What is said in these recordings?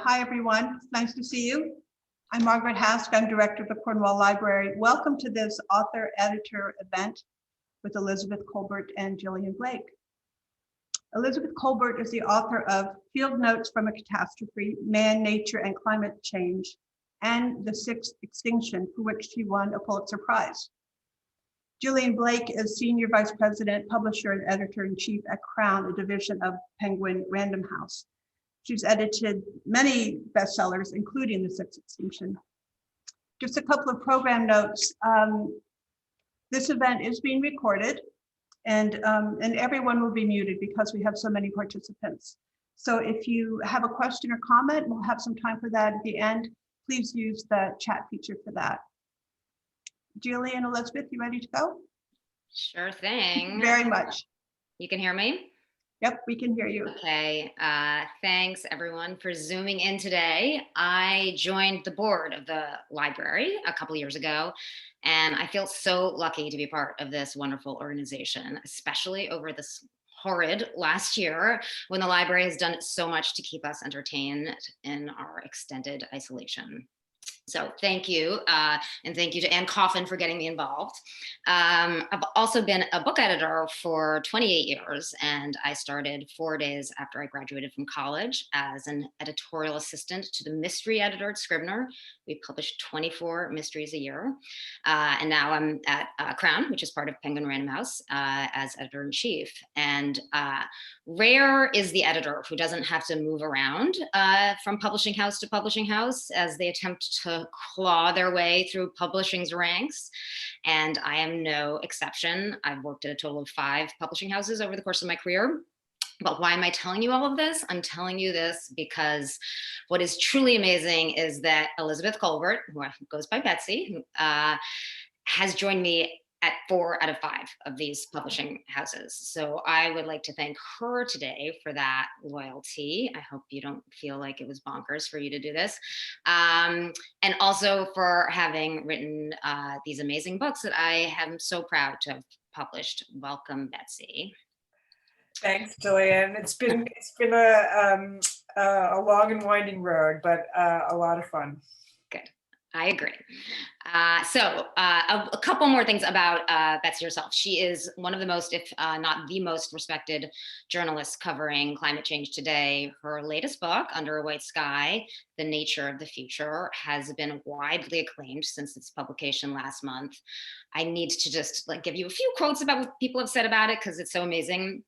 Hi, everyone. It's nice to see you. I'm Margaret Hask. I'm director of the Cornwall Library. Welcome to this author-editor event with Elizabeth Kolbert and Gillian Blake. Elizabeth Kolbert is the author of Field Notes from a Catastrophe, Man, Nature, and Climate Change, and The Sixth Extinction, for which she won a Pulitzer Prize. Gillian Blake is Senior Vice President, Publisher, and Editor-in-Chief at Crown, a division of Penguin Random House. She's edited many bestsellers, including The Sixth Extinction. Just a couple of program notes. This event is being recorded, and everyone will be muted because we have so many participants. So if you have a question or comment, we'll have some time for that at the end. Please use the chat feature for that. Gillian, Elizabeth, you ready to go? Sure thing. Very much. You can hear me? Yep, we can hear you. Okay, thanks everyone for zooming in today. I joined the board of the library a couple years ago, and I feel so lucky to be part of this wonderful organization, especially over this horrid last year when the library has done so much to keep us entertained in our extended isolation. So thank you, and thank you to Ann Coffin for getting me involved. I've also been a book editor for 28 years, and I started 4 days after I graduated from college as an editorial assistant to the mystery editor at Scribner. We published 24 mysteries a year, and now I'm at Crown, which is part of Penguin Random House, as editor-in-chief. And rare is the editor who doesn't have to move around from publishing house to publishing house as they attempt to claw their way through publishing's ranks. And I am no exception. I've worked at a total of 5 publishing houses over the course of my career. But why am I telling you all of this? I'm telling you this because what is truly amazing is that Elizabeth Kolbert, who goes by Betsy, has joined me at 4 out of 5 of these publishing houses. So I would like to thank her today for that loyalty. I hope you don't feel like it was bonkers for you to do this. And also for having written these amazing books that I am so proud to have published. Welcome, Betsy. Thanks, Gillian. It's been a long and winding road, but a lot of fun. Good. I agree. So a couple more things about Betsy herself. She is one of the most, if not the most respected journalists covering climate change today. Her latest book, Under a White Sky, The Nature of the Future, has been widely acclaimed since its publication last month. I need to just give you a few quotes about what people have said about it because it's so amazing.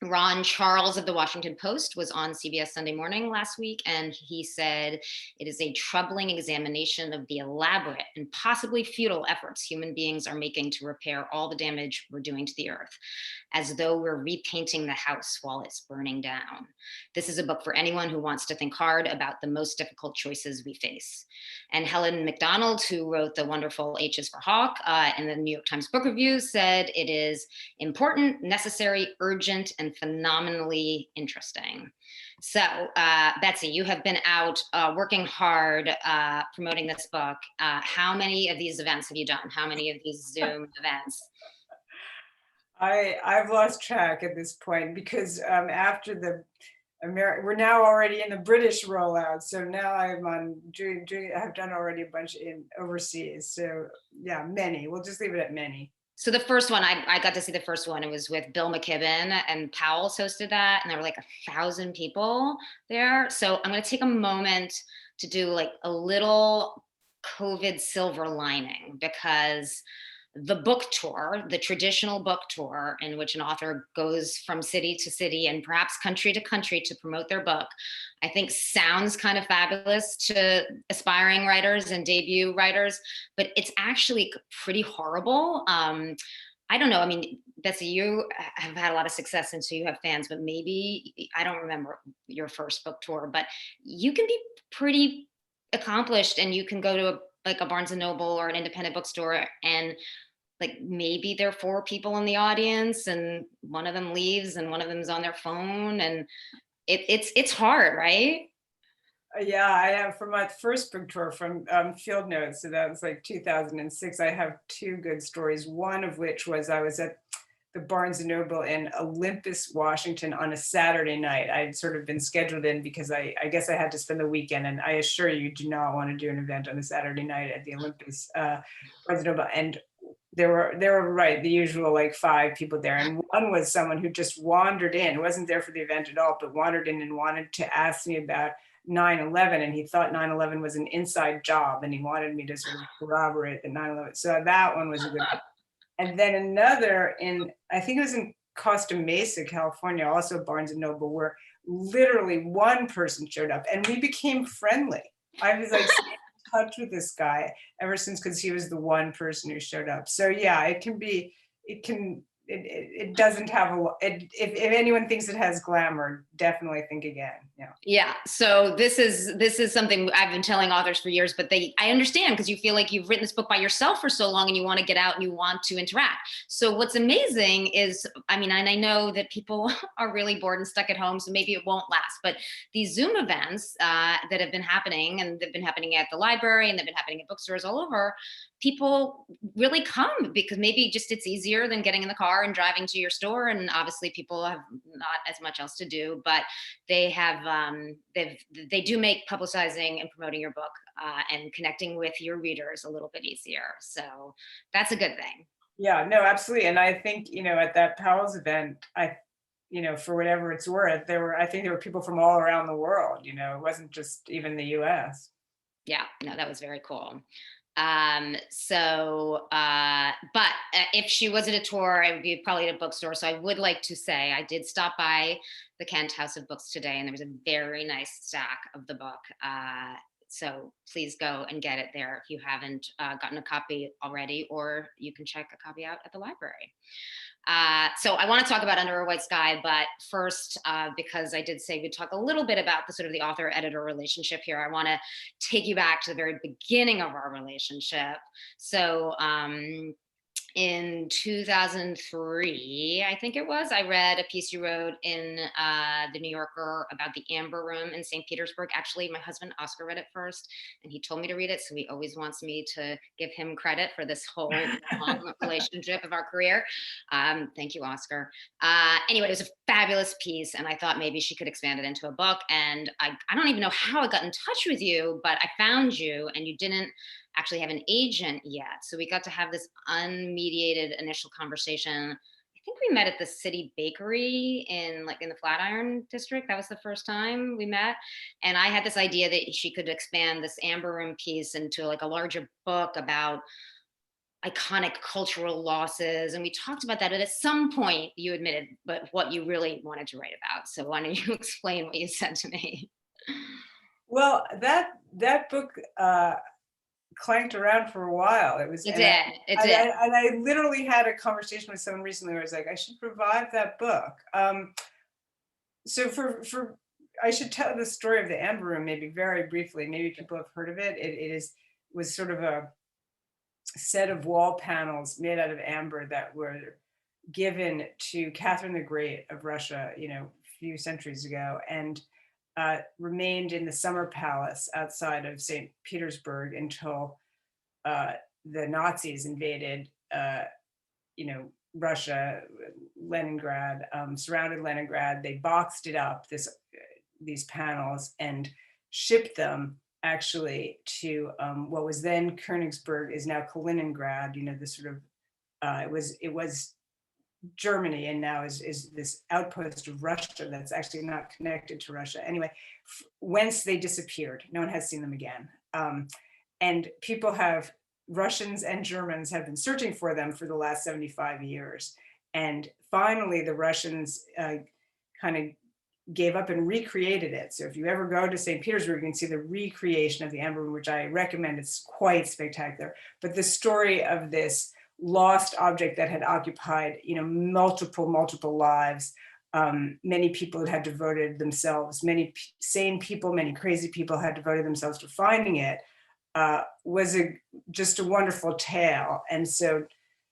Ron Charles of the Washington Post was on CBS Sunday Morning last week, and he said, "It is a troubling examination of the elaborate and possibly futile efforts human beings are making to repair all the damage we're doing to the earth, as though we're repainting the house while it's burning down. This is a book for anyone who wants to think hard about the most difficult choices we face." And Helen McDonald, who wrote the wonderful H is for Hawk in the New York Times Book Review, said it is important, necessary, urgent, and phenomenally interesting. So, Betsy, you have been out working hard promoting this book. How many of these events have you done? How many of these Zoom events? I've lost track at this point because after the we're now already in the British rollout, so now I'm on I've done already a bunch in overseas. So yeah, many. We'll just leave it at many. So the first one, I got to see the first one. It was with Bill McKibben, and Powell's hosted that, and there were like 1,000 people there. So I'm going to take a moment to do like a little COVID silver lining, because the book tour, the traditional book tour in which an author goes from city to city and perhaps country to country to promote their book, I think sounds kind of fabulous to aspiring writers and debut writers, but it's actually pretty horrible. I don't know. I mean, Betsy, you have had a lot of success and so you have fans, but maybe, I don't remember your first book tour, but you can be pretty accomplished and you can go to a Barnes and Noble or an independent bookstore and maybe there are 4 people in the audience and one of them leaves and one of them's on their phone, and it's hard, right? Yeah, I have for my first book tour from Field Notes, so that was 2006. I have 2 good stories. One of which was I was at the Barnes and Noble in Olympus, Washington on a Saturday night. I'd sort of been scheduled in because I guess I had to spend the weekend, and I assure you do not want to do an event on a Saturday night at the Olympus Barnes and Noble. And there were right, the usual like 5 people there. And one was someone who just wandered in, wasn't there for the event at all, but wandered in and wanted to ask me about 9/11, and he thought 9/11 was an inside job, and he wanted me to sort of corroborate the 9/11. So that one was a good one. And then another I think it was in Costa Mesa, California, also Barnes and Noble, where literally one person showed up and we became friendly. I was like in touch with this guy ever since, because he was the one person who showed up. So yeah, it doesn't have if anyone thinks it has glamour, definitely think again. Yeah. Yeah. So this is something I've been telling authors for years, but I understand, because you feel like you've written this book by yourself for so long and you want to get out and you want to interact. So what's amazing is, I mean, and I know that people are really bored and stuck at home, so maybe it won't last, but these Zoom events that have been happening, and they've been happening at the library and they've been happening at bookstores all over, people really come because maybe just it's easier than getting in the car and driving to your store. And obviously people have not as much else to do, but they have they do make publicizing and promoting your book and connecting with your readers a little bit easier. So that's a good thing. Yeah, no, absolutely. And I think, at that Powell's event, for whatever it's worth, I think there were people from all around the world, it wasn't just even the US. Yeah, no, that was very cool. But if she was at a tour, it would be probably at a bookstore. So I would like to say I did stop by the Kent House of Books today, and there was a very nice stack of the book. So please go and get it there if you haven't gotten a copy already, or you can check a copy out at the library. So I want to talk about Under a White Sky, but first, because I did say we'd talk a little bit about the sort of the author-editor relationship here, I want to take you back to the very beginning of our relationship. So in 2003, I think it was, I read a piece you wrote in the New Yorker about the Amber Room in St. Petersburg. Actually, my husband, Oscar, read it first, and he told me to read it. So he always wants me to give him credit for this whole long relationship of our career. Thank you, Oscar. Anyway, it was a fabulous piece, and I thought maybe she could expand it into a book. And I don't even know how I got in touch with you, but I found you, and you didn't actually have an agent yet. So we got to have this unmediated initial conversation. I think we met at the City Bakery in the Flatiron district. That was the first time we met. And I had this idea that she could expand this Amber Room piece into like a larger book about iconic cultural losses. And we talked about that. But at some point you admitted, but what you really wanted to write about. So why don't you explain what you said to me? Well, that book, clanked around for a while. It did. And I literally had a conversation with someone recently where I was like, I should revive that book. So I should tell the story of the Amber Room maybe very briefly. Maybe people have heard of it. It was sort of a set of wall panels made out of amber that were given to Catherine the Great of Russia, a few centuries ago, and remained in the Summer Palace outside of St. Petersburg until the Nazis invaded, Russia, Leningrad, surrounded Leningrad. They boxed it up, these panels, and shipped them actually to what was then Königsberg, is now Kaliningrad. The sort of it was Germany, and now is this outpost of Russia that's actually not connected to Russia. Anyway, whence they disappeared. No one has seen them again. And Russians and Germans have been searching for them for the last 75 years. And finally, the Russians kind of gave up and recreated it. So if you ever go to St. Petersburg, you can see the recreation of the Amber Room, which I recommend. It's quite spectacular. But the story of this lost object that had occupied, multiple lives. Many people had devoted themselves, many sane people, many crazy people had devoted themselves to finding it, was just a wonderful tale. And so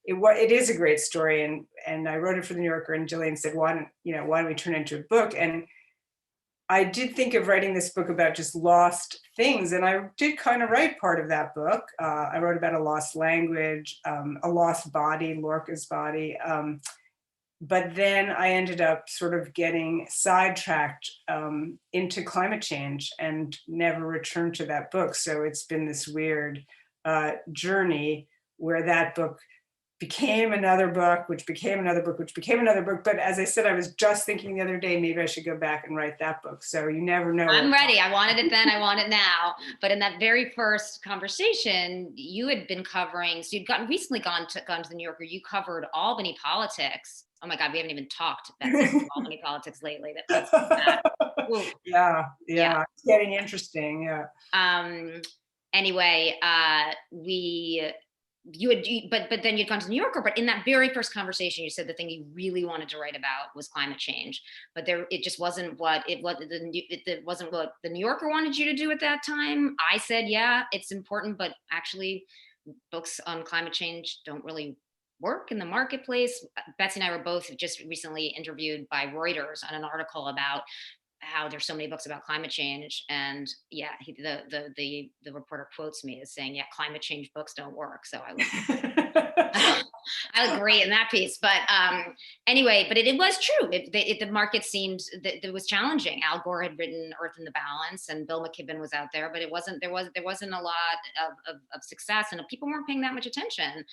it is a great story. And I wrote it for the New Yorker, and Gillian said, why don't we turn it into a book? And I did think of writing this book about just lost things, and I did kind of write part of that book. I wrote about a lost language, a lost body, Lorca's body, but then I ended up sort of getting sidetracked into climate change and never returned to that book. So it's been this weird journey where that book became another book, which became another book, which became another book. But as I said, I was just thinking the other day, maybe I should go back and write that book. So you never know. I'm ready. I wanted it then, I want it now. But in that very first conversation, you had been covering, so you'd recently gone to the New Yorker, you covered Albany politics. Oh my God, we haven't even talked about Albany politics lately. That's yeah, it's getting interesting. Yeah. Anyway, but then you'd gone to the New Yorker, but in that very first conversation, you said the thing you really wanted to write about was climate change, but it just wasn't what it wasn't what the New Yorker wanted you to do at that time. I said, yeah, it's important, but actually books on climate change don't really work in the marketplace. Betsy and I were both just recently interviewed by Reuters on an article about how there's so many books about climate change, and yeah, the reporter quotes me as saying, yeah, climate change books don't work. So I agree in that piece, but anyway, but it was true. The market seemed that it was challenging. Al Gore had written Earth in the Balance, and Bill McKibben was out there, but there wasn't a lot of success, and people weren't paying that much attention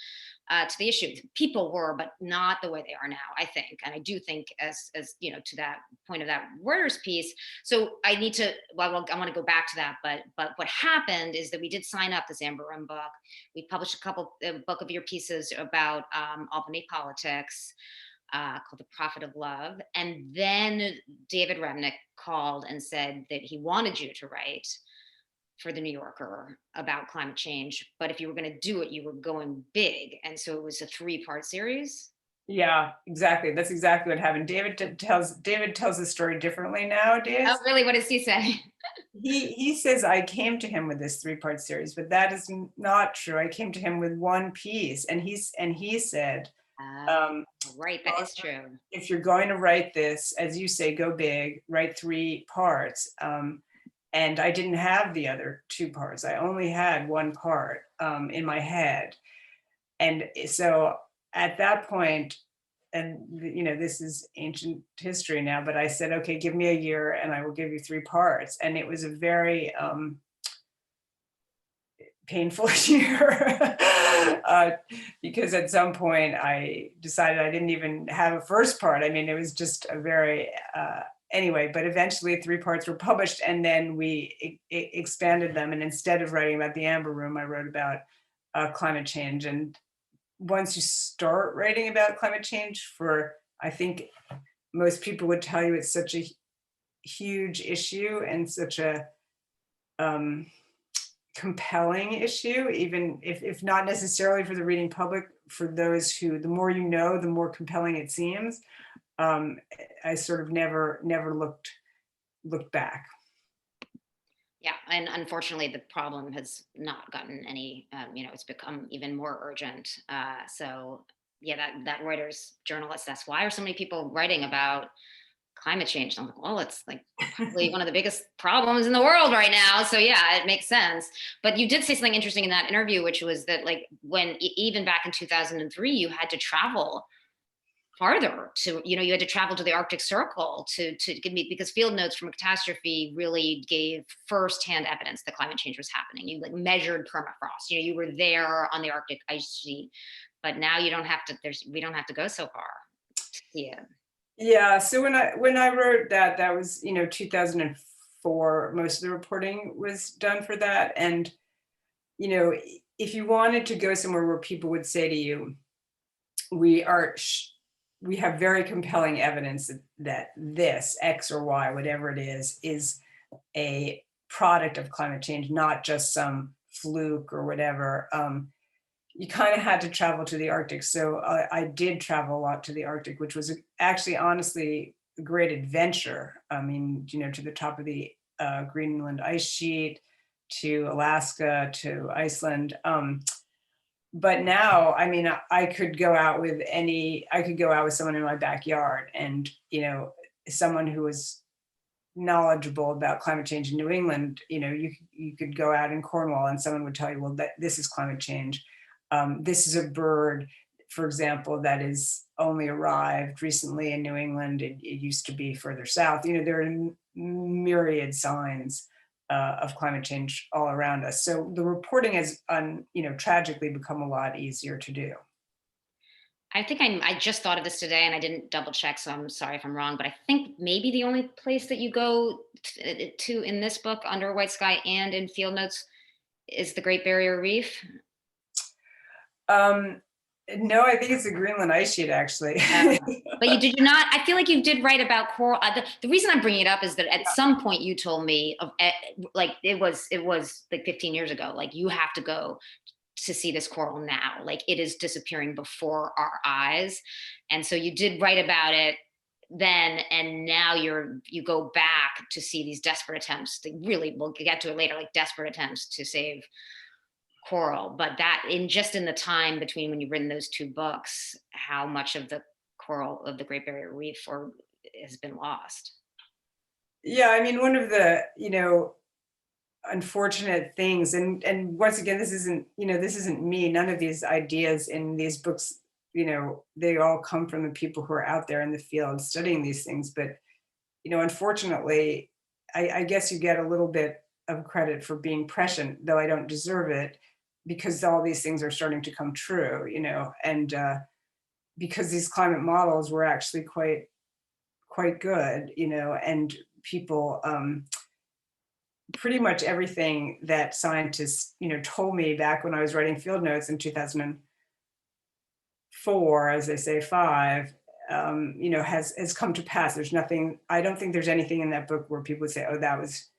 to the issue. People were, but not the way they are now, I think. And I do think, as you know, to that point of that Reuters piece. So I need to, I want to go back to that, but what happened is that we did sign up this Amber Room book. We published a book of your pieces about Albany politics, called The Prophet of Love. And then David Remnick called and said that he wanted you to write for the New Yorker about climate change, but if you were going to do it, you were going big. And so it was a 3-part series. Yeah, exactly. That's exactly what happened. David tells the story differently nowadays. Oh, really? What does he say? He says, I came to him with this 3-part series, but that is not true. I came to him with one piece, and he said, right, that is true. If you're going to write this, as you say, go big, write 3 parts. And I didn't have the other 2 parts. I only had 1 part in my head. And so at that point, and you know, this is ancient history now, but I said, okay, give me a year and I will give you 3 parts. And it was a very painful year because at some point I decided I didn't even have a first part. I mean, it was just a very, anyway, but eventually 3 parts were published, and then we expanded them. And instead of writing about the Amber Room, I wrote about climate change. And once you start writing about climate change, I think most people would tell you it's such a huge issue and such a compelling issue, even if not necessarily for the reading public, for those who, the more you know, the more compelling it seems. I sort of never looked back. Yeah, and unfortunately, the problem has not gotten any. It's become even more urgent. So yeah, that Reuters journalist asked, why are so many people writing about climate change? And I'm like, well, it's like probably one of the biggest problems in the world right now. So yeah, it makes sense. But you did say something interesting in that interview, which was that like when even back in 2003, you had to travel farther to, you had to travel to the Arctic Circle to give me, because field notes from a catastrophe really gave firsthand evidence that climate change was happening. You like measured permafrost, you were there on the Arctic ice sheet, but now you don't have to, we don't have to go so far. Yeah. Yeah, so when I wrote that was, 2004, most of the reporting was done for that. And, if you wanted to go somewhere where people would say to you, we have very compelling evidence that this X or Y, whatever it is a product of climate change, not just some fluke or whatever. You kind of had to travel to the Arctic. So I did travel a lot to the Arctic, which was actually, honestly, a great adventure. I mean, to the top of the Greenland ice sheet, to Alaska, to Iceland. But now, I mean, I could go out with someone in my backyard, and, someone who was knowledgeable about climate change in New England, you could go out in Cornwall and someone would tell you, well, this is climate change. This is a bird. for example, that is only arrived recently in New England. It used to be further south. There are myriad signs of climate change all around us. So the reporting has, tragically become a lot easier to do. I think I just thought of this today and I didn't double check, so I'm sorry if I'm wrong, but I think maybe the only place that you go to in this book, Under a White Sky and in Field Notes, is the Great Barrier Reef. No, I think it's the Greenland ice sheet, actually. But did you not? I feel like you did write about coral. The reason I'm bringing it up is that at some point you told me, like it was like 15 years ago, like you have to go to see this coral now. Like it is disappearing before our eyes. And so you did write about it then, and now you go back to see these desperate attempts to really, we'll get to it later, like desperate attempts to save coral. But that in the time between when you've written those two books, how much of the coral of the Great Barrier Reef has been lost? Yeah, I mean, one of the, unfortunate things, and once again, this isn't me. None of these ideas in these books, they all come from the people who are out there in the field studying these things. But, unfortunately, I guess you get a little bit of credit for being prescient, though I don't deserve it, because all these things are starting to come true, and because these climate models were actually quite good, and people, pretty much everything that scientists, told me back when I was writing Field Notes in 2004, as they say, 5, has come to pass. There's nothing, I don't think there's anything in that book where people would say, oh, that was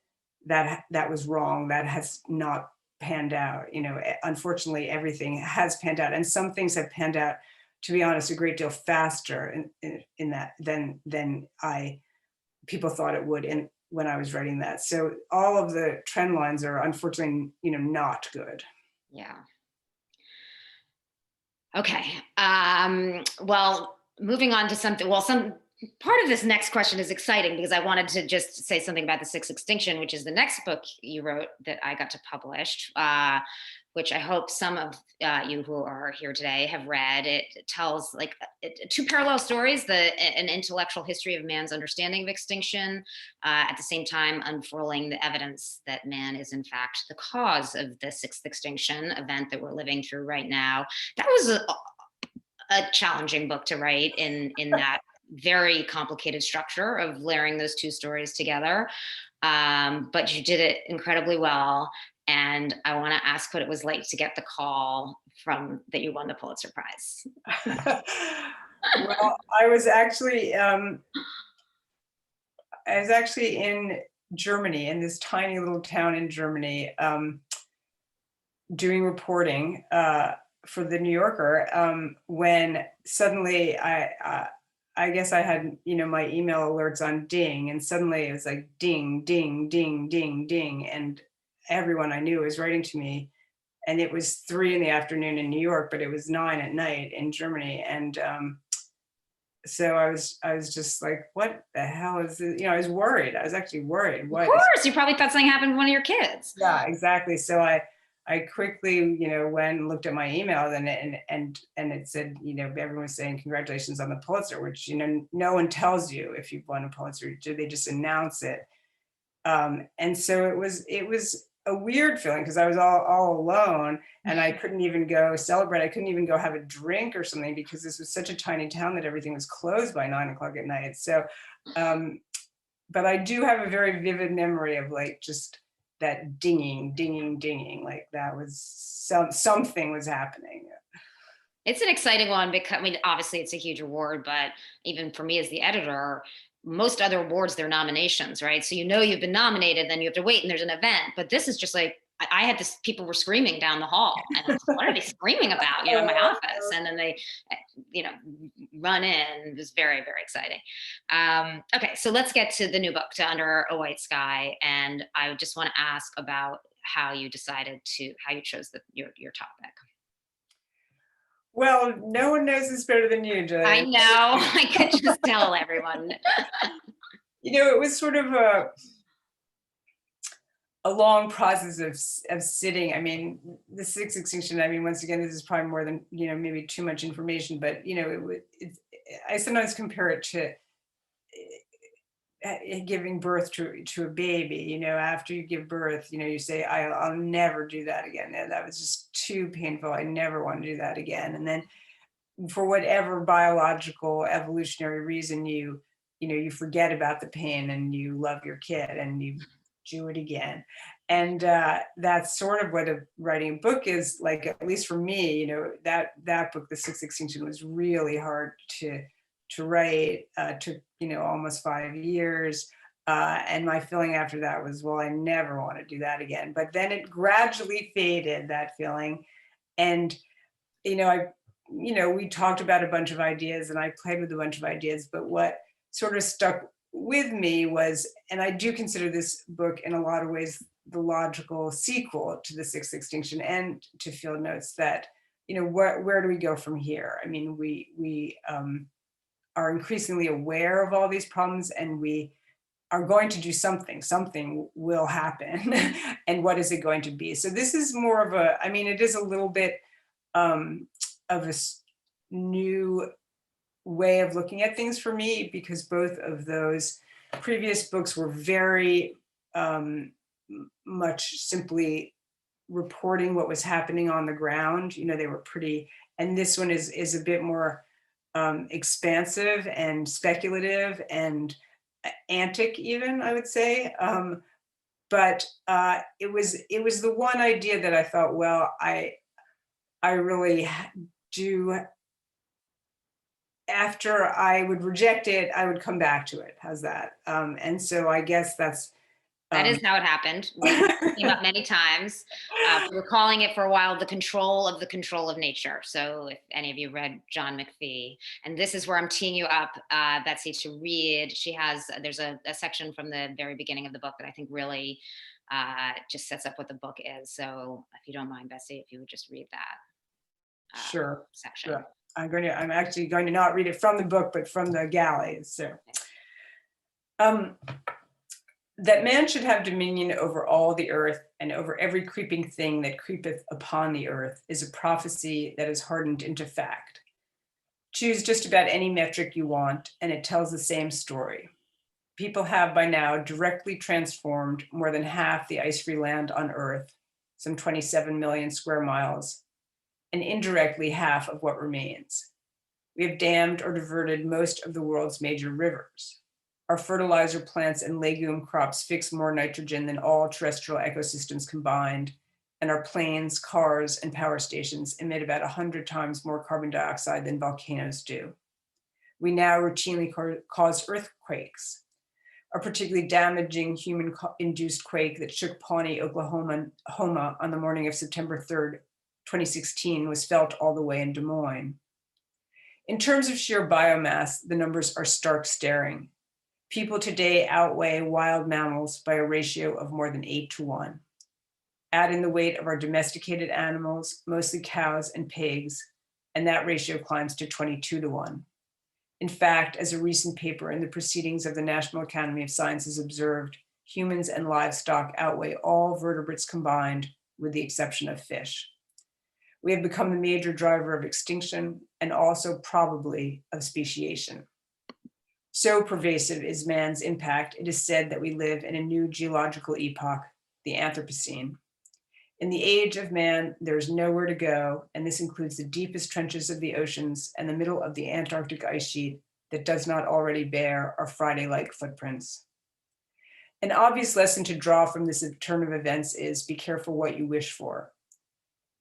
wrong. That has not panned out. Unfortunately, everything has panned out, and some things have panned out, to be honest, a great deal faster in that than people thought it would when I was writing that. So all of the trend lines are unfortunately, not good. Yeah. Okay. Well, moving on to something, some part of this next question is exciting because I wanted to just say something about the sixth extinction, which is the next book you wrote that I got to publish, which I hope some of you who are here today have read. It tells like two parallel stories, an intellectual history of man's understanding of extinction, at the same time unfurling the evidence that man is in fact the cause of the sixth extinction event that we're living through right now. That was a challenging book to write in that very complicated structure of layering those two stories together. But you did it incredibly well. And I want to ask what it was like to get the call that you won the Pulitzer Prize. Well, I was actually in Germany, in this tiny little town in Germany, doing reporting for the New Yorker, when suddenly I guess I had, my email alerts on ding, and suddenly it was like ding, ding, ding, ding, ding, and everyone I knew was writing to me, and it was 3 PM in New York, but it was 9 PM in Germany, and so I was just like, what the hell is this? I was worried. I was actually worried. Of course, you probably thought something happened to one of your kids. Yeah, exactly. So I quickly, went and looked at my email, and it said, everyone was saying congratulations on the Pulitzer, which no one tells you if you've won a Pulitzer. They just announce it, and so it was a weird feeling because I was all alone, and I couldn't even go celebrate. I couldn't even go have a drink or something because this was such a tiny town that everything was closed by 9 o'clock at night. So, but I do have a very vivid memory of like just that dinging, like that was something was happening. It's an exciting one because, obviously it's a huge award, but even for me as the editor, most other awards, they're nominations, right? So you've been nominated, then you have to wait and there's an event. But this is just like, I had this, people were screaming down the hall. And I was like, what are they screaming about, in my office? And then they, run in. It was very, very exciting. Okay, so let's get to the new book, to Under a White Sky. And I just want to ask about how you chose your topic. Well, no one knows this better than you, Gillian. I know. I could just tell everyone. It was sort of a long process of sitting. I mean, the sixth extinction, I mean, once again, this is probably more than, maybe too much information, but, I sometimes compare it to giving birth to a baby. After you give birth, you say, I'll never do that again. And that was just too painful. I never want to do that again. And then for whatever biological evolutionary reason, you forget about the pain and you love your kid and you do it again. And that's sort of what writing a book is like, at least for me. That book, The Sixth Extinction, was really hard to write. Took almost 5 years. And my feeling after that was, well, I never want to do that again. But then it gradually faded, that feeling. And we talked about a bunch of ideas and I played with a bunch of ideas, but what sort of stuck with me was, and I do consider this book in a lot of ways the logical sequel to The Sixth Extinction and to Field Notes, that, where do we go from here? I mean, we are increasingly aware of all these problems and we are going to do something will happen. And what is it going to be? So this is more of it is a little bit of a new way of looking at things for me, because both of those previous books were very much simply reporting what was happening on the ground. They were pretty, and this one is a bit more expansive and speculative and antic, even, I would say. But it was the one idea that I thought, well, I really do. After I would reject it, I would come back to it. How's that? And so I guess that is how it happened. We came up many times. We were calling it for a while the control of nature. So if any of you read John McPhee, and this is where I'm teeing you up, Betsy, to read. There's a section from the very beginning of the book that I think really just sets up what the book is. So if you don't mind, Betsy, if you would just read that sure section. Sure. I'm actually going to not read it from the book, but from the galleys. So, that man should have dominion over all the earth and over every creeping thing that creepeth upon the earth is a prophecy that is hardened into fact. Choose just about any metric you want, and it tells the same story. People have by now directly transformed more than half the ice-free land on Earth, some 27 million square miles, and indirectly half of what remains. We have dammed or diverted most of the world's major rivers. Our fertilizer plants and legume crops fix more nitrogen than all terrestrial ecosystems combined, and our planes, cars, and power stations emit about 100 times more carbon dioxide than volcanoes do. We now routinely cause earthquakes. A particularly damaging human-induced quake that shook Pawnee, Oklahoma on the morning of September 3rd, 2016 was felt all the way in Des Moines. In terms of sheer biomass, the numbers are stark staring. People today outweigh wild mammals by a ratio of more than 8-1. Add in the weight of our domesticated animals, mostly cows and pigs, and that ratio climbs to 22-1. In fact, as a recent paper in the Proceedings of the National Academy of Sciences observed, humans and livestock outweigh all vertebrates combined, with the exception of fish. We have become the major driver of extinction and also probably of speciation. So pervasive is man's impact, it is said that we live in a new geological epoch, the Anthropocene. In the age of man, there's nowhere to go, and this includes the deepest trenches of the oceans and the middle of the Antarctic ice sheet that does not already bear our Friday-like footprints. An obvious lesson to draw from this turn of events is be careful what you wish for.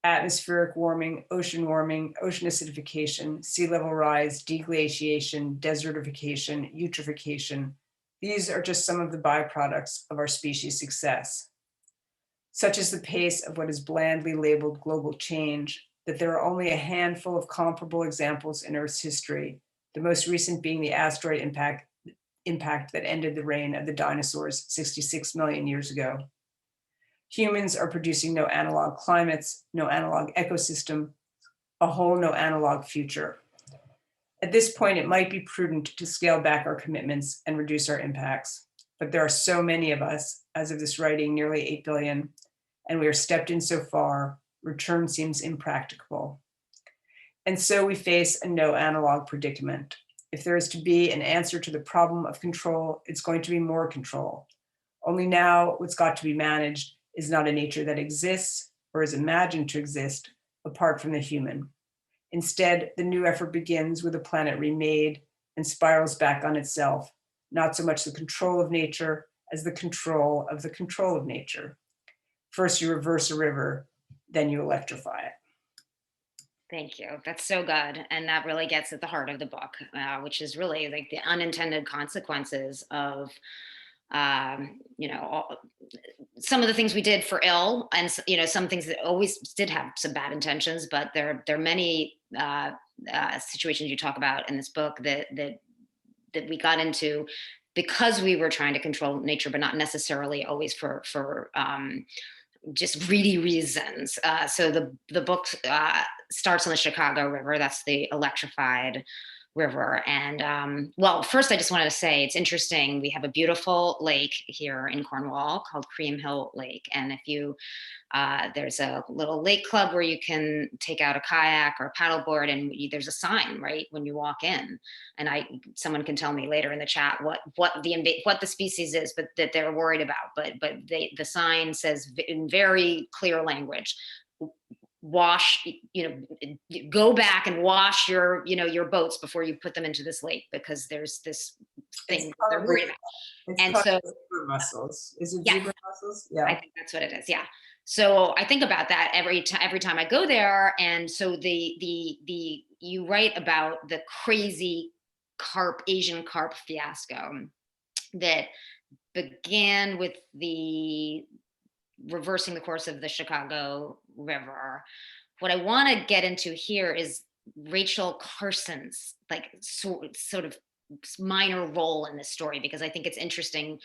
Atmospheric warming, ocean acidification, sea level rise, deglaciation, desertification, eutrophication. These are just some of the byproducts of our species' success. Such is the pace of what is blandly labeled global change, that there are only a handful of comparable examples in Earth's history, the most recent being the asteroid impact that ended the reign of the dinosaurs 66 million years ago. Humans are producing no analog climates, no analog ecosystem, a whole no analog future. At this point, it might be prudent to scale back our commitments and reduce our impacts. but there are so many of us, as of this writing, nearly 8 billion, and we are stepped in so far, return seems impracticable. And so we face a no analog predicament. If there is to be an answer to the problem of control, it's going to be more control. Only now what's got to be managed is not a nature that exists or is imagined to exist apart from the human. Instead, the new effort begins with a planet remade and spirals back on itself, not so much the control of nature as the control of nature. First you reverse a river, then you electrify it. Thank you. That's so good. And that really gets at the heart of the book, which is really like the unintended consequences of, some of the things we did for ill, and some things that always did have some bad intentions. But there are many situations you talk about in this book that we got into because we were trying to control nature, but not necessarily always for just greedy reasons. So the book starts on the Chicago River. That's the electrified river. And well, first I just wanted to say it's interesting. We have a beautiful lake here in Cornwall called Cream Hill Lake. And if you, there's a little lake club where you can take out a kayak or a paddleboard, and there's a sign right when you walk in. And someone can tell me later in the chat what the species is, but that they're worried about. But the sign says in very clear language, wash, go back and wash your boats before you put them into this lake, because there's this thing they're worried about. And so zebra mussels. Is it yeah, zebra mussels? Yeah, I think that's what it is. Yeah. So I think about that every time I go there. And so you write about the crazy Asian carp fiasco that began with the reversing the course of the Chicago River. What I want to get into here is Rachel Carson's sort of minor role in this story, because I think it's interesting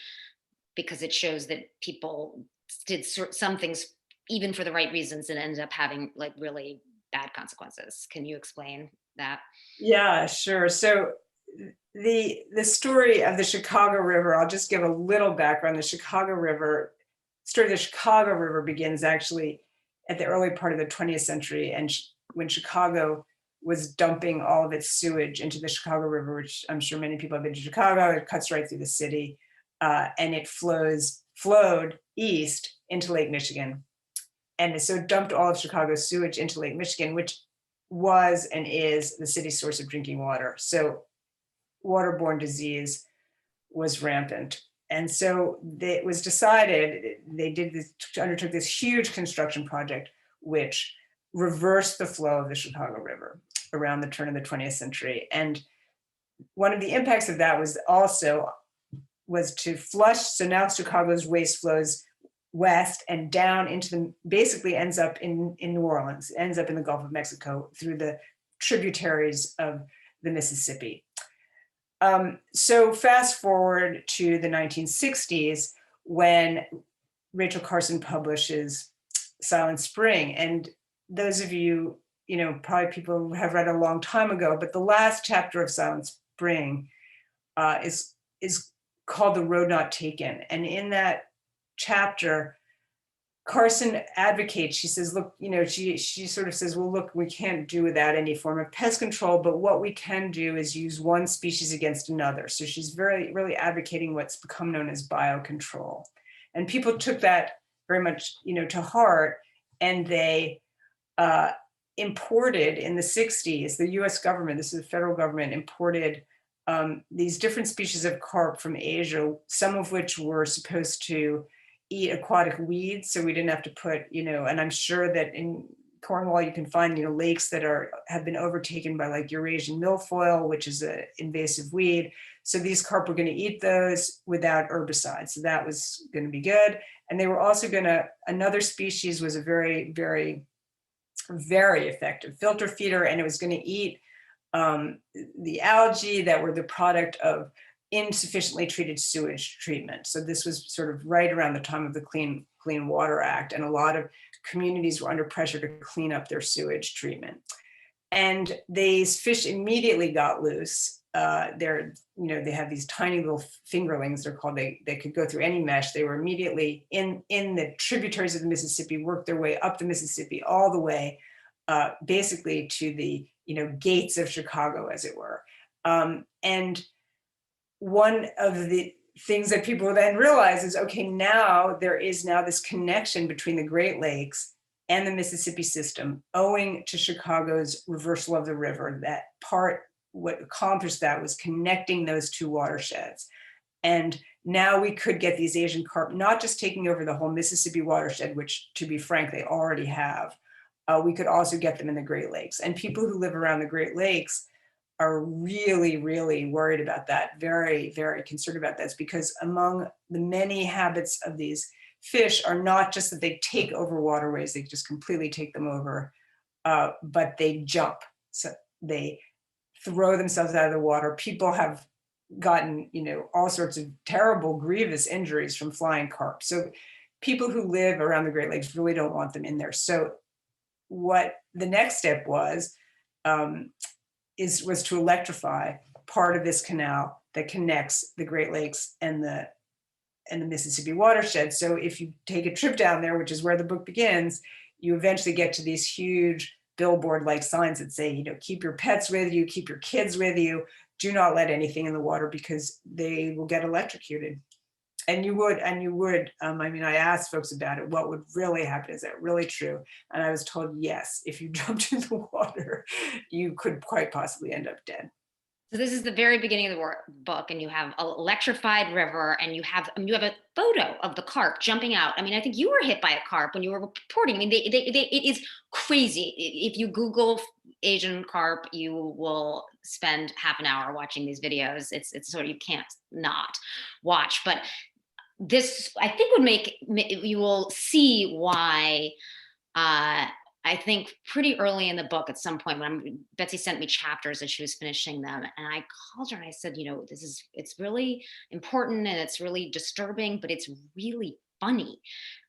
because it shows that people did some things even for the right reasons and ended up having really bad consequences. Can you explain that? Yeah, sure. So the story of the Chicago River, I'll just give a little background. The story of the Chicago River begins actually at the early part of the 20th century, and when Chicago was dumping all of its sewage into the Chicago River, which I'm sure many people have been to Chicago. It cuts right through the city, and it flowed east into Lake Michigan. And so it dumped all of Chicago's sewage into Lake Michigan, which was and is the city's source of drinking water. So waterborne disease was rampant. And so it was decided, undertook this huge construction project, which reversed the flow of the Chicago River around the turn of the 20th century. And one of the impacts of that was to flush. So now Chicago's waste flows west and down basically ends up in New Orleans, ends up in the Gulf of Mexico through the tributaries of the Mississippi. So fast forward to the 1960s, when Rachel Carson publishes Silent Spring. And those of you, probably people have read a long time ago, but the last chapter of Silent Spring is called The Road Not Taken. And in that chapter, Carson advocates, she says, look, she sort of says, well, look, we can't do without any form of pest control, but what we can do is use one species against another. So she's really advocating what's become known as biocontrol. And people took that very much, to heart, and they imported in the 60s, the US government, this is the federal government, imported these different species of carp from Asia, some of which were supposed to eat aquatic weeds, so we didn't have to put, and I'm sure that in Cornwall you can find, lakes that have been overtaken by Eurasian milfoil, which is an invasive weed. So these carp were going to eat those without herbicides. So that was going to be good. And they were also another species was a very, very, very effective filter feeder, and it was going to eat the algae that were the product of insufficiently treated sewage treatment. So this was sort of right around the time of the Clean Water Act, and a lot of communities were under pressure to clean up their sewage treatment. And these fish immediately got loose they have these tiny little fingerlings, they're called, they could go through any mesh. They were immediately in the tributaries of the Mississippi, worked their way up the Mississippi all the way basically to the gates of Chicago, as it were. And one of the things that people then realize is, okay, now there is now this connection between the Great Lakes and the Mississippi system, owing to Chicago's reversal of the river. That part, what accomplished that was connecting those two watersheds. And now we could get these Asian carp not just taking over the whole Mississippi watershed, which, to be frank, they already have. We could also get them in the Great Lakes. And people who live around the Great Lakes are really, really worried about that, very, very concerned about this, because among the many habits of these fish are not just that they take over waterways, they just completely take them over, but they jump. So they throw themselves out of the water. People have gotten, all sorts of terrible, grievous injuries from flying carp. So people who live around the Great Lakes really don't want them in there. So what the next step was to electrify part of this canal that connects the Great Lakes and the Mississippi watershed. So if you take a trip down there, which is where the book begins, you eventually get to these huge billboard-like signs that say, keep your pets with you, keep your kids with you, do not let anything in the water because they will get electrocuted. And you would, I asked folks about it, what would really happen? Is that really true? And I was told, yes, if you jumped in the water, you could quite possibly end up dead. So this is the very beginning of the book, and you have an electrified river, and you have a photo of the carp jumping out. I think you were hit by a carp when you were reporting. It is crazy. If you Google Asian carp, you will spend half an hour watching these videos. It's sort of, you can't not watch. But this, I think, you will see why. I think pretty early in the book, at some point, when Betsy sent me chapters as she was finishing them, and I called her and I said, it's really important and it's really disturbing, but it's really funny.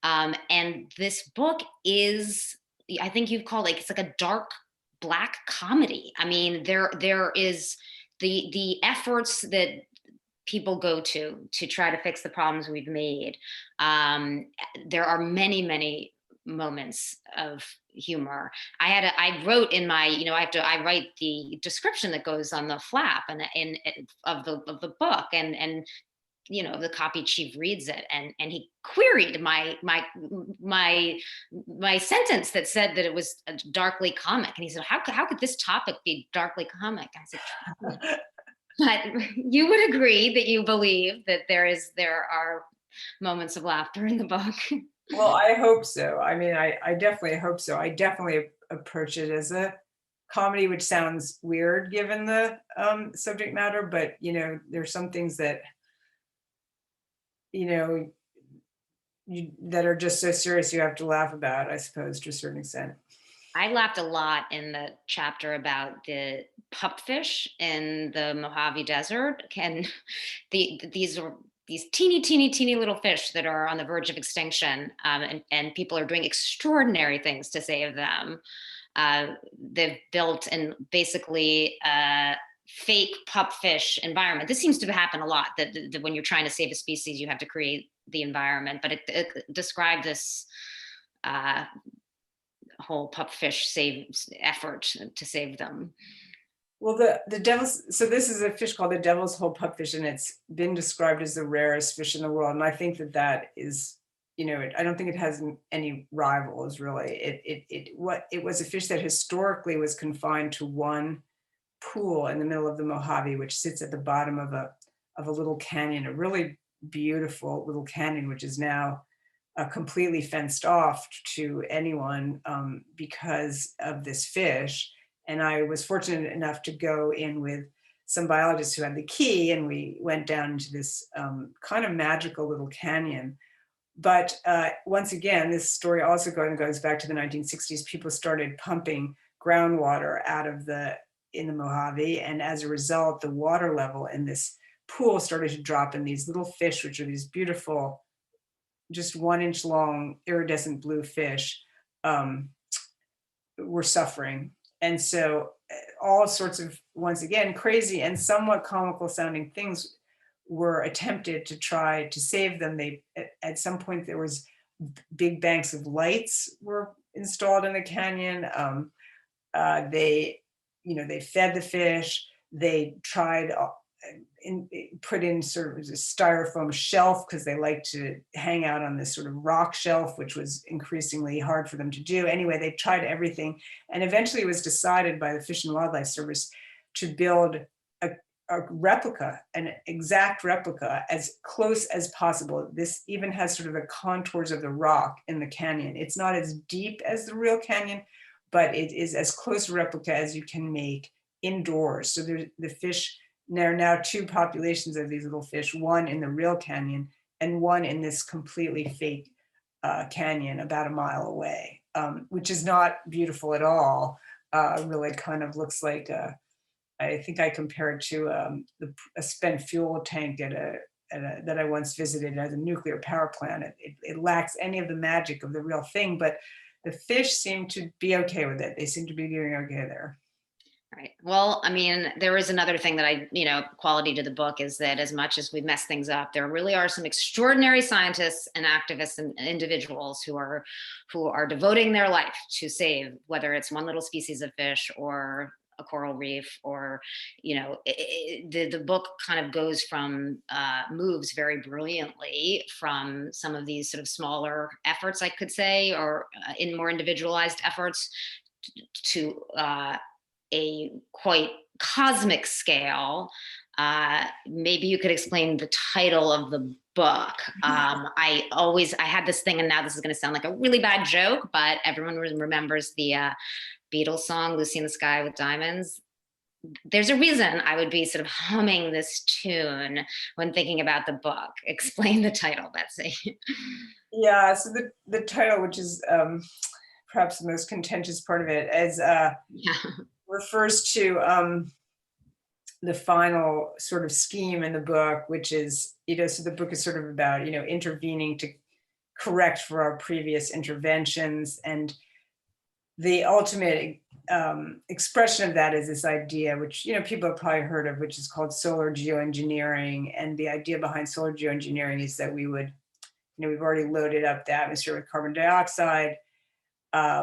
And this book is, I think you've called it's like a dark Black comedy. There is the efforts that people go to try to fix the problems we've made. There are many, many moments of humor. I wrote in my, I write the description that goes on the flap of the book, and the copy chief reads it, and he queried my sentence that said that it was darkly comic, and he said, how could this topic be darkly comic? I said, but you would agree that you believe that there are moments of laughter in the book. Well, I hope so. I definitely hope so. I definitely approach it as a comedy, which sounds weird given the subject matter, but there's some things that that are just so serious you have to laugh about, I suppose, to a certain extent. I laughed a lot in the chapter about the pupfish in the Mojave Desert, and these teeny little fish that are on the verge of extinction, and people are doing extraordinary things to save them. They've built in basically a fake pupfish environment. This seems to happen a lot, that when you're trying to save a species, you have to create the environment. But it described this whole pupfish effort to save them. Well, the devil's, so this is a fish called the devil's hole pupfish, and it's been described as the rarest fish in the world. And I think that is, I don't think it has any rivals, really. It was a fish that historically was confined to one pool in the middle of the Mojave, which sits at the bottom of a little canyon, a really beautiful little canyon, which is now completely fenced off to anyone because of this fish. And I was fortunate enough to go in with some biologists who had the key, and we went down into this kind of magical little canyon. But once again, this story also goes back to the 1960s. People started pumping groundwater in the Mojave, and as a result, the water level in this pool started to drop, and these little fish, which are these beautiful, just 1 inch long iridescent blue fish, were suffering. And so all sorts of, once again, crazy and somewhat comical sounding things were attempted to try to save them. They, at some point, there was big banks of lights were installed in the canyon. They, they fed the fish. They tried put in sort of a styrofoam shelf because they like to hang out on this sort of rock shelf, which was increasingly hard for them to do. Anyway, they tried everything. And eventually it was decided by the Fish and Wildlife Service to build a replica, an exact replica, as close as possible. This even has sort of the contours of the rock in the canyon. It's not as deep as the real canyon, but it is as close a replica as you can make indoors. So there's the fish, there are now two populations of these little fish, one in the real canyon and one in this completely fake canyon about a mile away, which is not beautiful at all. Really kind of looks like, I think I compared to a spent fuel tank that I once visited at a nuclear power plant. It lacks any of the magic of the real thing, but the fish seem to be okay with it. They seem to be doing okay there. Right. Well, I mean, there is another thing that quality to the book is that as much as we mess things up, there really are some extraordinary scientists and activists and individuals who are devoting their life to save, whether it's one little species of fish or a coral reef, or the book kind of goes from moves very brilliantly from some of these sort of smaller efforts, I could say, or in more individualized efforts to a quite cosmic scale. Maybe you could explain the title of the book. I had this thing, and now this is going to sound like a really bad joke, but everyone remembers the Beatles song, Lucy in the Sky with Diamonds. There's a reason I would be sort of humming this tune when thinking about the book. Explain the title, Betsy. Yeah, so the title, which is perhaps the most contentious part of it, is refers to the final sort of scheme in the book, which is, so the book is sort of about, intervening to correct for our previous interventions. And the ultimate expression of that is this idea, which people have probably heard of, which is called solar geoengineering. And the idea behind solar geoengineering is that we would, we've already loaded up the atmosphere with carbon dioxide,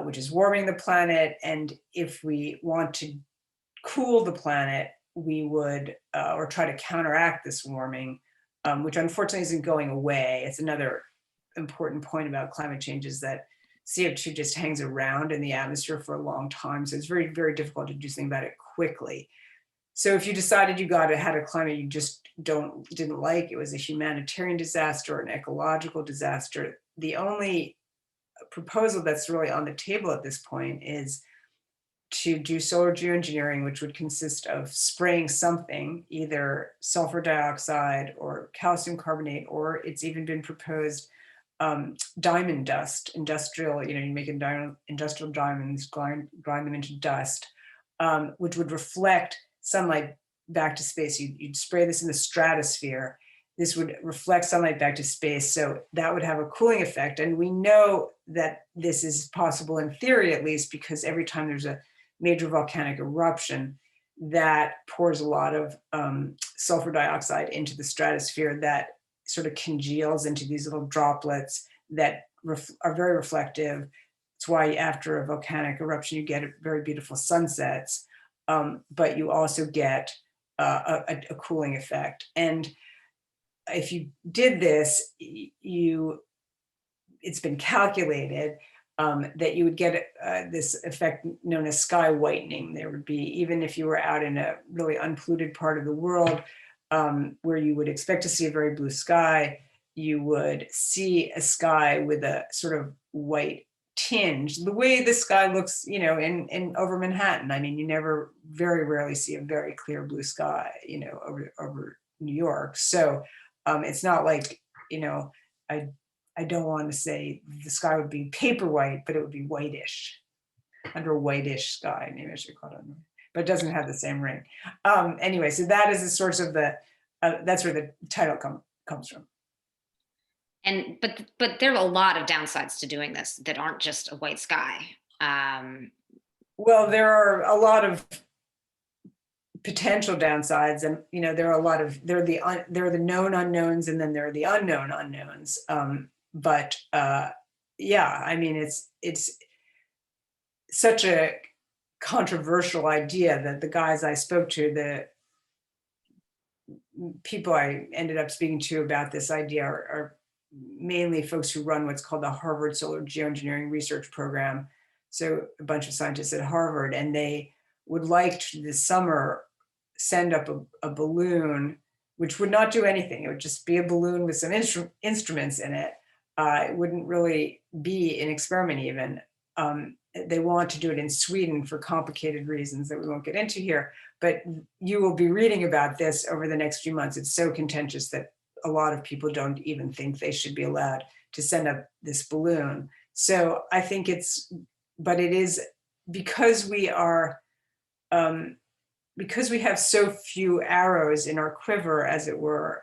which is warming the planet. And if we want to cool the planet, we would, or try to counteract this warming, which unfortunately isn't going away. It's another important point about climate change, is that CO2 just hangs around in the atmosphere for a long time. So it's very, very difficult to do something about it quickly. So if you decided you had a climate you just didn't like, it was a humanitarian disaster or an ecological disaster, the only proposal that's really on the table at this point is to do solar geoengineering, which would consist of spraying something, either sulfur dioxide or calcium carbonate, or it's even been proposed diamond dust, industrial, you make industrial diamonds, grind them into dust, which would reflect sunlight back to space. You'd spray this in the stratosphere. This would reflect sunlight back to space. So that would have a cooling effect. And we know that this is possible in theory, at least, because every time there's a major volcanic eruption, that pours a lot of sulfur dioxide into the stratosphere that sort of congeals into these little droplets that are very reflective. It's why after a volcanic eruption, you get very beautiful sunsets, but you also get a cooling effect. And if you did this, it's been calculated that you would get this effect known as sky whitening. There would be, even if you were out in a really unpolluted part of the world, where you would expect to see a very blue sky, you would see a sky with a sort of white tinge, the way the sky looks, in over Manhattan. I mean, you very rarely see a very clear blue sky, over New York. So it's not like, I don't want to say the sky would be paper white, but it would be whitish, under a whitish sky. Maybe I should call it, but it doesn't have the same ring. Anyway, so that is the source of that's where the title comes from. And but there are a lot of downsides to doing this that aren't just a white sky. Well, there are a lot of potential downsides, and there are a lot of there are the known unknowns, and then there are the unknown unknowns. But yeah, I mean, it's such a controversial idea that the guys I spoke to, the people I ended up speaking to about this idea, are mainly folks who run what's called the Harvard Solar Geoengineering Research Program. So a bunch of scientists at Harvard, and they would like to this summer send up a balloon, which would not do anything. It would just be a balloon with some instruments in it. It wouldn't really be an experiment even. They want to do it in Sweden for complicated reasons that we won't get into here, but you will be reading about this over the next few months. It's so contentious that a lot of people don't even think they should be allowed to send up this balloon. So I think but it is because we have so few arrows in our quiver, as it were,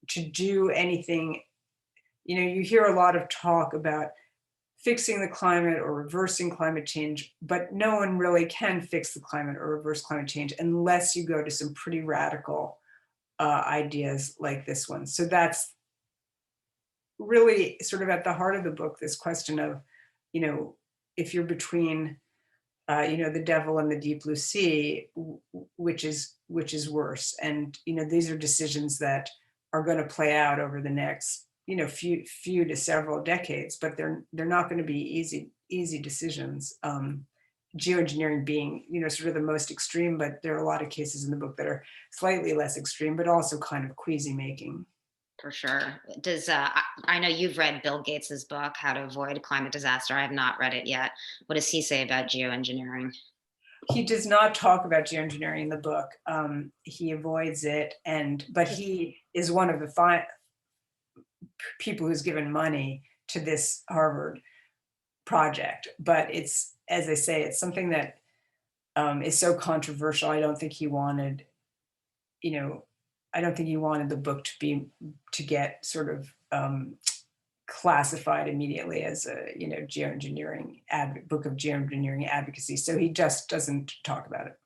to do anything. You hear a lot of talk about fixing the climate or reversing climate change, but no one really can fix the climate or reverse climate change unless you go to some pretty radical ideas like this one. So that's really sort of at the heart of the book, this question of, if you're between, the devil and the deep blue sea, which is worse. And, these are decisions that are going to play out over the next, few to several decades, but they're not going to be easy decisions. Geoengineering being, sort of the most extreme, but there are a lot of cases in the book that are slightly less extreme, but also kind of queasy making. For sure. I know you've read Bill Gates's book, How to Avoid Climate Disaster. I have not read it yet. What does he say about geoengineering? He does not talk about geoengineering in the book. He avoids it, but he is one of the people who's given money to this Harvard project. But it's, as I say, it's something that is so controversial. I don't think he wanted, the book to get sort of classified immediately as a geoengineering book of geoengineering advocacy. So he just doesn't talk about it.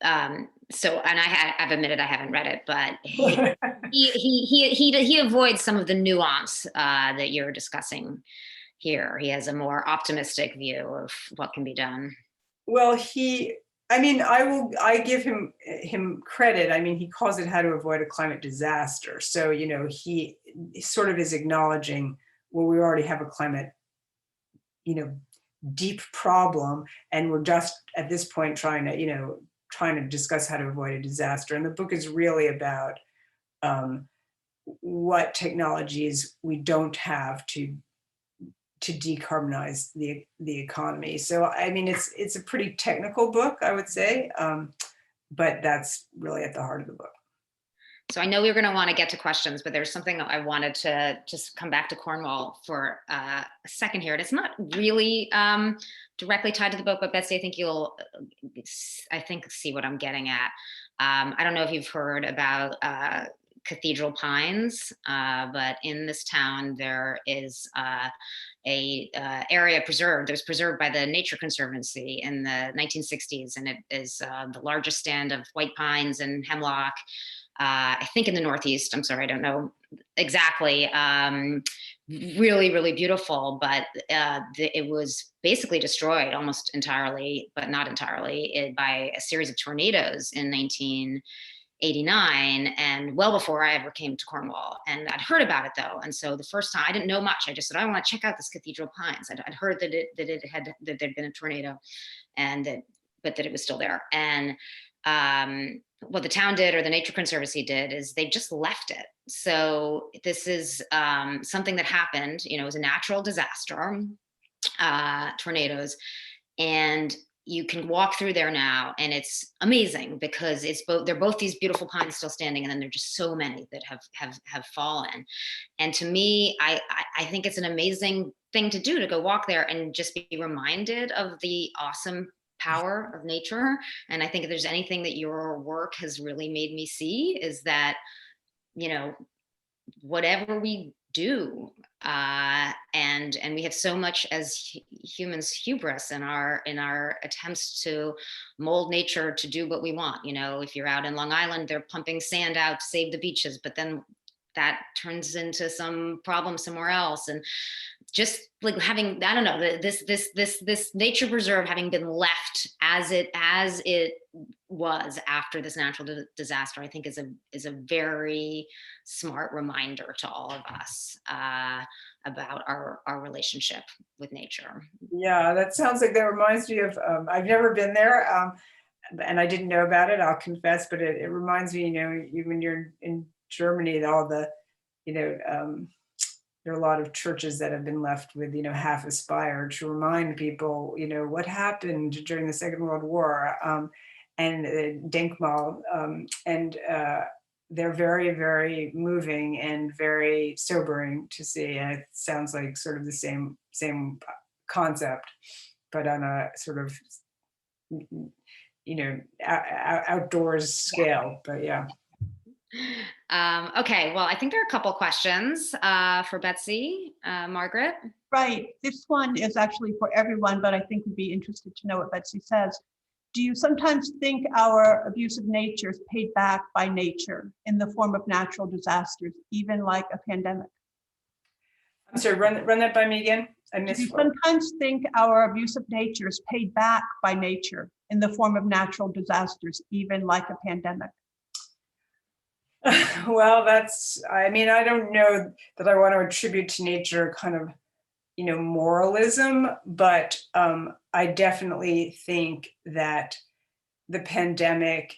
And I've admitted I haven't read it, but he avoids some of the nuance that you're discussing here. He has a more optimistic view of what can be done. Well, I give him credit. I mean, he calls it How to Avoid a Climate Disaster. So, he sort of is acknowledging, well, we already have a climate, deep problem, and we're just at this point trying to discuss how to avoid a disaster. And the book is really about what technologies we don't have to decarbonize the economy. So, I mean, it's a pretty technical book, I would say, but that's really at the heart of the book. So I know we're going to want to get to questions, but there's something I wanted to just come back to Cornwall for a second here. And it's not really directly tied to the book, but Betsy, I think you'll, see what I'm getting at. I don't know if you've heard about Cathedral Pines, but in this town there is a area preserved. It was preserved by the Nature Conservancy in the 1960s, and it is the largest stand of white pines and hemlock. I think in the Northeast. I'm sorry, I don't know exactly. Really, really beautiful, but it was basically destroyed almost entirely, but not entirely, by a series of tornadoes in 1989, and well before I ever came to Cornwall. And I'd heard about it though, and so the first time I didn't know much. I just said, I want to check out this Cathedral Pines. I'd heard that there'd been a tornado, but that it was still there. And what the town did, or the Nature Conservancy did, is they just left it. So this is something that happened. It was a natural disaster, tornadoes, and you can walk through there now, and it's amazing because they're both these beautiful pines still standing, and then there are just so many that have fallen. And to me, I think it's an amazing thing to do, to go walk there and just be reminded of the awesome power of nature. And I think if there's anything that your work has really made me see, is that, whatever we do, And we have so much as humans hubris in our attempts to mold nature to do what we want. You know, if you're out in Long Island, they're pumping sand out to save the beaches, but then that turns into some problem somewhere else. And just like having, I don't know, this nature preserve having been left as it was after this natural disaster, I think is a very smart reminder to all of us about our relationship with nature. Yeah, that sounds like, that reminds me of, I've never been there, and I didn't know about it, I'll confess, but it reminds me, you know, when you're in Germany, all the, you know, there are a lot of churches that have been left with, you know, half a spire to remind people, you know, what happened during the Second World War, and Denkmal, and they're very, very moving and very sobering to see. And it sounds like sort of the same concept, but on a sort of, you know, outdoors scale. But yeah. Okay, well, I think there are a couple questions for Betsy. Margaret? Right. This one is actually for everyone, but I think we'd be interested to know what Betsy says. Do you sometimes think our abuse of nature is paid back by nature in the form of natural disasters, even like a pandemic? I'm sorry, run that by me again. I Do missed you what. sometimes think our abuse of nature is paid back by nature in the form of natural disasters, even like a pandemic? Well, that's, I mean, I don't know that I want to attribute to nature kind of, you know, moralism, but I definitely think that the pandemic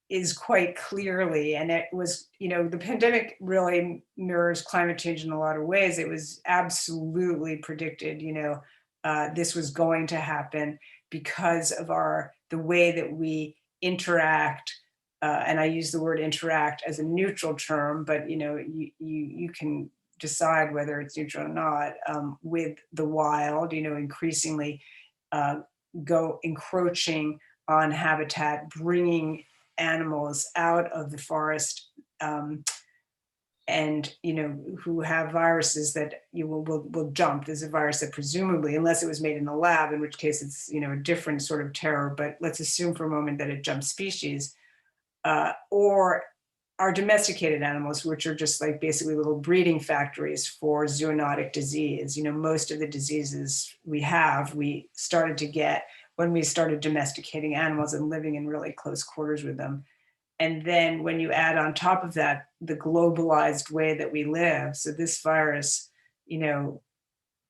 is quite clearly, and it was, you know, the pandemic really mirrors climate change in a lot of ways. It was absolutely predicted, you know, this was going to happen because of the way that we interact. And I use the word interact as a neutral term, but you know, you can decide whether it's neutral or not, with the wild, you know, increasingly go encroaching on habitat, bringing animals out of the forest, and you know, who have viruses that you will jump. There's a virus that presumably, unless it was made in a lab, in which case it's, you know, a different sort of terror, but let's assume for a moment that it jumps species, or our domesticated animals, which are just like basically little breeding factories for zoonotic disease. You know, most of the diseases we started to get when we started domesticating animals and living in really close quarters with them. And then when you add on top of that, the globalized way that we live, so this virus, you know,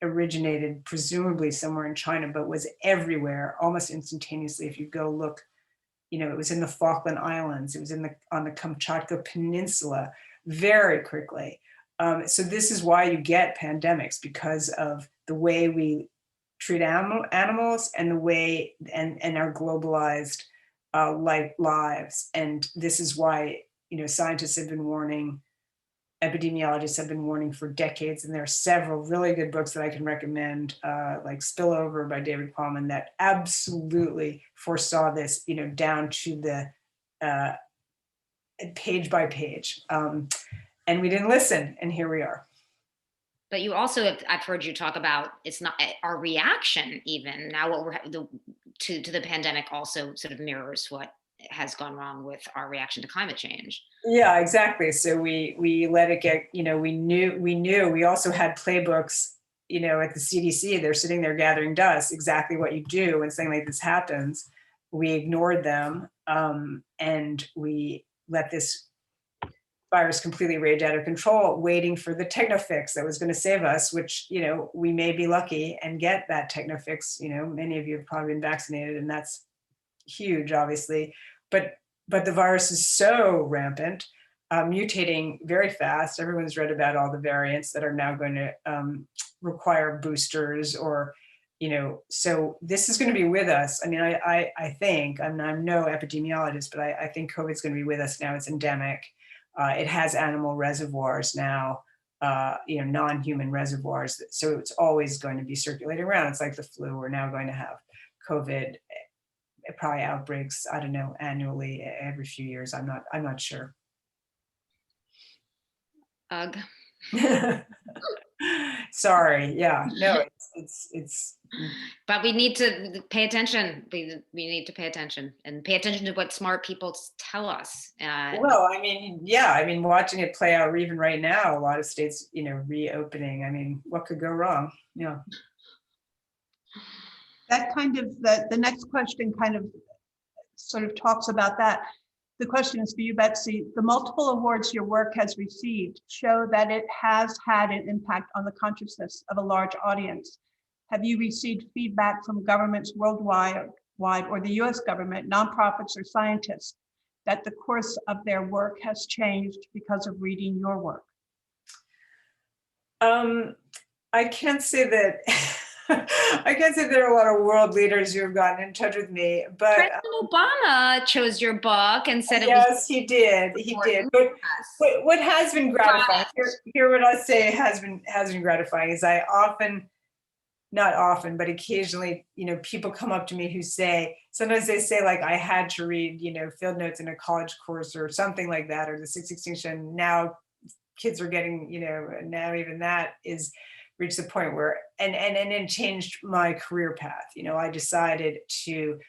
originated presumably somewhere in China, but was everywhere almost instantaneously. If you go look, you know, it was in the Falkland Islands, it was on the Kamchatka Peninsula very quickly. So this is why you get pandemics, because of the way we treat animals and the way and our globalized lives. And this is why, you know, scientists have been warning, epidemiologists have been warning for decades, and there are several really good books that I can recommend, like Spillover by David Quammen, that absolutely foresaw this, you know, down to the page by page. And we didn't listen, and here we are. But you also I've heard you talk about, it's not our reaction even now, what we're to the pandemic also sort of mirrors what has gone wrong with our reaction to climate change. Yeah, exactly. So we let it get, you know, we knew we also had playbooks, you know, at the CDC. They're sitting there gathering dust, exactly what you do when something like this happens. We ignored them, and we let this virus completely rage out of control, waiting for the techno fix that was going to save us, which, you know, we may be lucky and get that techno fix. You know, many of you have probably been vaccinated, and that's huge, obviously, but the virus is so rampant, mutating very fast. Everyone's read about all the variants that are now going to require boosters, or, you know, so this is going to be with us. I mean, I think, I'm no epidemiologist, but I think COVID's going to be with us now. It's endemic. It has animal reservoirs now, you know, non-human reservoirs. So it's always going to be circulating around. It's like the flu. We're now going to have COVID, probably outbreaks, I don't know, annually, every few years. I'm not sure. Ugh. Sorry, yeah, no, it's But we need to pay attention. We need to pay attention and pay attention to what smart people tell us. well, I mean, yeah, I mean, watching it play out even right now, a lot of states, reopening. I mean, what could go wrong? Yeah. That kind of, the next question kind of sort of talks about that. The question is for you, Betsy. The multiple awards your work has received show that it has had an impact on the consciousness of a large audience. Have you received feedback from governments worldwide or the US government, nonprofits or scientists that the course of their work has changed because of reading your work? I can't say that I can't say there are a lot of world leaders who have gotten in touch with me, but President Obama chose your book and said it was yes, he did. He did. But what has been gratifying, here what I'll say has been gratifying is I often, not often, but occasionally, people come up to me who sometimes they say like, I had to read, field notes in a college course or something like that, or the Sixth Extinction. Now kids are getting, now even that is reached the point where, and it changed my career path. I decided to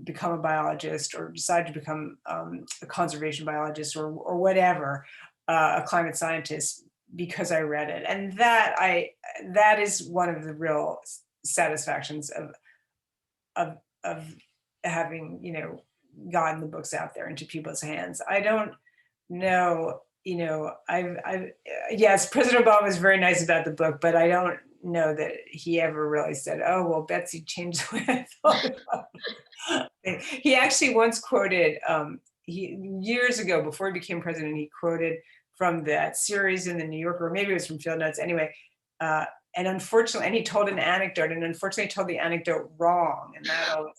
become a biologist, or decided to become a conservation biologist, or whatever, a climate scientist, because I read it. And that is one of the real satisfactions of having, gotten the books out there into people's hands. I don't know, yes, President Obama was very nice about the book, but I don't know that he ever really said, oh, well, Betsy changed the way I thought about it. He actually once quoted, years ago, before he became president, he quoted from that series in the New Yorker, or maybe it was from Field Notes, anyway. And unfortunately, and he told an anecdote, and unfortunately told the anecdote wrong. And that always,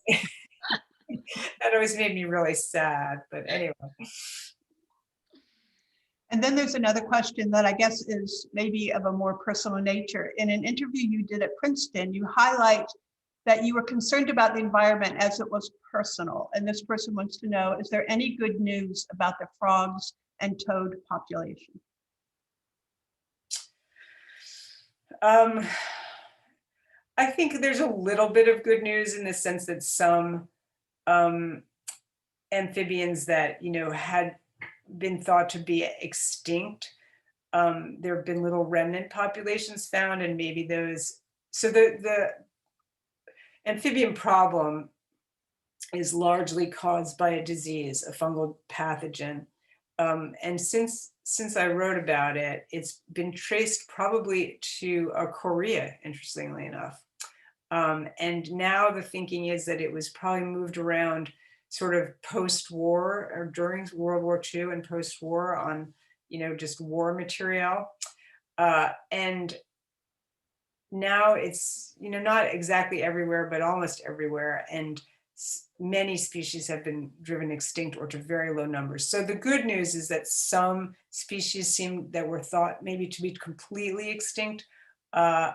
that always made me really sad, but anyway. And then there's another question that I guess is maybe of a more personal nature. In an interview you did at Princeton, you highlight that you were concerned about the environment as it was personal. And this person wants to know, is there any good news about the frogs and toad population? I think there's a little bit of good news in the sense that some amphibians that, had been thought to be extinct, there have been little remnant populations found, and maybe those, so the amphibian problem is largely caused by a disease, a fungal pathogen. And since I wrote about it, it's been traced probably to Korea, interestingly enough. And now the thinking is that it was probably moved around sort of post-war, or during World War II and post-war, on, just war material. And now it's, not exactly everywhere, but almost everywhere. And many species have been driven extinct or to very low numbers. So the good news is that some species that were thought maybe to be completely extinct have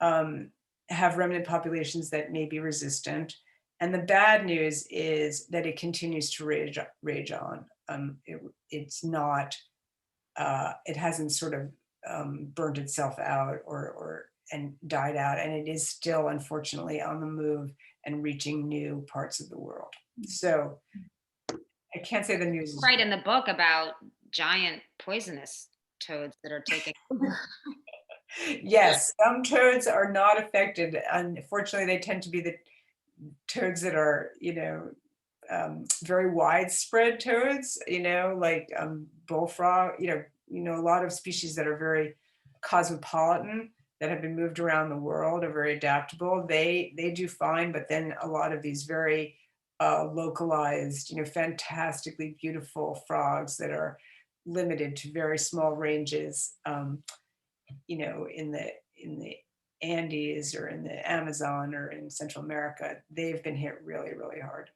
remnant populations that may be resistant. And the bad news is that it continues to rage on. It's not, it hasn't sort of burnt itself out and died out, and it is still, unfortunately, on the move and reaching new parts of the world. So I can't say the news is right in the book about giant poisonous toads that are taking. Yes, some toads are not affected. Unfortunately, they tend to be the toads that are, very widespread toads, like bullfrog, a lot of species that are very cosmopolitan, that have been moved around the world, are very adaptable. They do fine, but then a lot of these very localized, fantastically beautiful frogs that are limited to very small ranges, in the Andes or in the Amazon or in Central America, they've been hit really, really hard.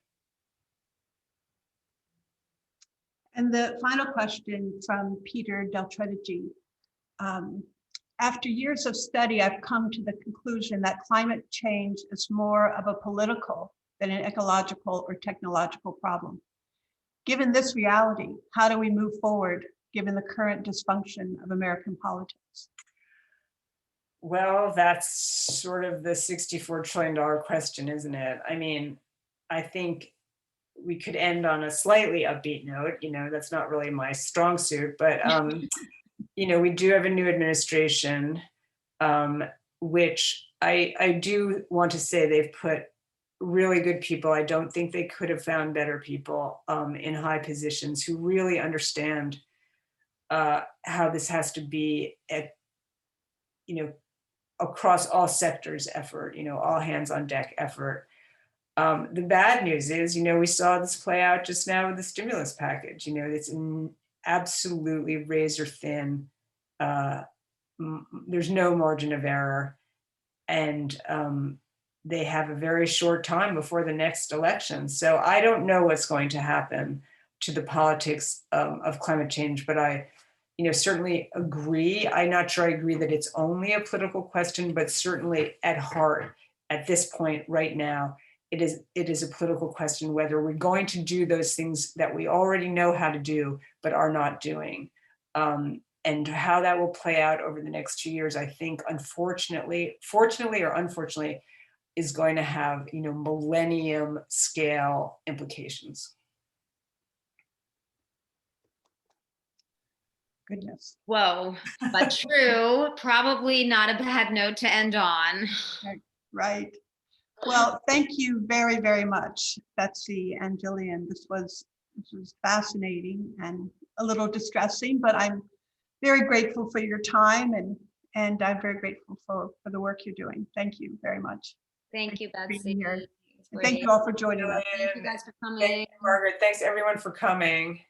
And the final question from Peter Del Tredici. After years of study, I've come to the conclusion that climate change is more of a political than an ecological or technological problem. Given this reality, how do we move forward given the current dysfunction of American politics? Well, that's sort of the $64 trillion question, isn't it? I mean, I think we could end on a slightly upbeat note. That's not really my strong suit, but we do have a new administration, which I do want to say they've put really good people. I don't think they could have found better people in high positions who really understand how this has to be across all sectors effort, all hands on deck effort. The bad news is, we saw this play out just now with the stimulus package. It's absolutely razor thin. There's no margin of error. And they have a very short time before the next election. So I don't know what's going to happen to the politics of climate change, but I certainly agree. I'm not sure I agree that it's only a political question, but certainly at heart, at this point right now, it is a political question whether we're going to do those things that we already know how to do, but are not doing. And how that will play out over the next 2 years, I think, fortunately or unfortunately, is going to have, millennium scale implications. Goodness. Whoa, but true. Probably not a bad note to end on. Right. Well, thank you very, very much, Betsy and Gillian. This was fascinating and a little distressing, but I'm very grateful for your time, and I'm very grateful for the work you're doing. Thank you very much. Thank you, for being Betsy. here. Thank you all for joining us. Thank you guys for coming. Thank you, Margaret. Thanks everyone for coming.